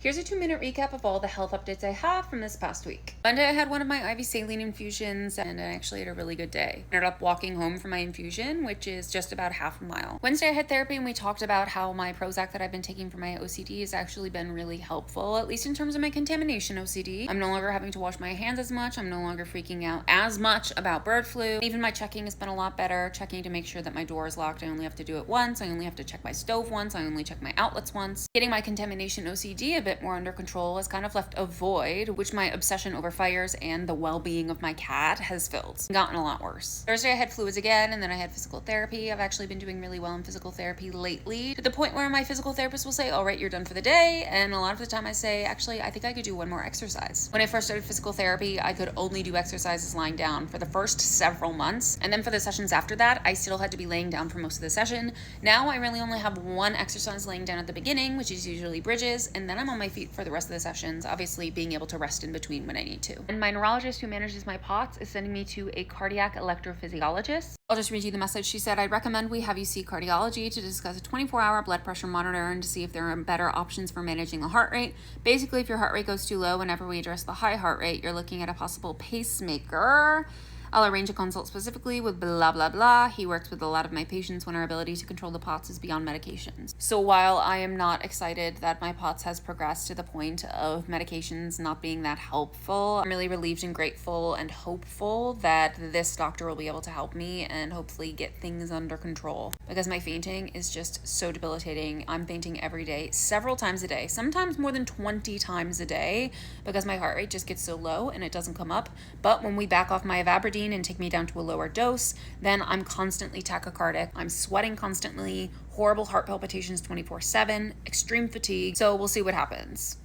Here's a 2-minute recap of all the health updates I have from this past week. Monday, I had one of my IV saline infusions and I actually had a really good day. Ended up walking home from my infusion, which is just about half a mile. Wednesday, I had therapy and we talked about how my Prozac that I've been taking for my OCD has actually been really helpful, at least in terms of my contamination OCD. I'm no longer having to wash my hands as much. I'm no longer freaking out as much about bird flu. Even my checking has been a lot better, checking to make sure that my door is locked. I only have to do it once. I only have to check my stove once. I only check my outlets once. Getting my contamination OCD a bit more under control has kind of left a void, which my obsession over fires and the well-being of my cat has filled. Gotten a lot worse. Thursday I had fluids again, and then I had physical therapy. I've actually been doing really well in physical therapy lately, to the point where my physical therapist will say, all right, you're done for the day. And a lot of the time I say, actually, I think I could do one more exercise. When I first started physical therapy, I could only do exercises lying down for the first several months. And then for the sessions after that, I still had to be laying down for most of the session. Now I really only have one exercise laying down at the beginning, which is usually bridges, and then I'm on my feet for the rest of the sessions, obviously being able to rest in between when I need to. And my neurologist who manages my POTS is sending me to a cardiac electrophysiologist. I'll just read you the message. She said, I'd recommend we have you see cardiology to discuss a 24-hour blood pressure monitor and to see if there are better options for managing the heart rate. Basically, if your heart rate goes too low, whenever we address the high heart rate, you're looking at a possible pacemaker. I'll arrange a consult specifically with blah, blah, blah. He works with a lot of my patients when our ability to control the POTS is beyond medications. So while I am not excited that my POTS has progressed to the point of medications not being that helpful, I'm really relieved and grateful and hopeful that this doctor will be able to help me and hopefully get things under control, because my fainting is just so debilitating. I'm fainting every day, several times a day, sometimes more than 20 times a day, because my heart rate just gets so low and it doesn't come up. But when we back off my ivabradine and take me down to a lower dose, then I'm constantly tachycardic. I'm sweating constantly, horrible heart palpitations 24/7, extreme fatigue. So we'll see what happens.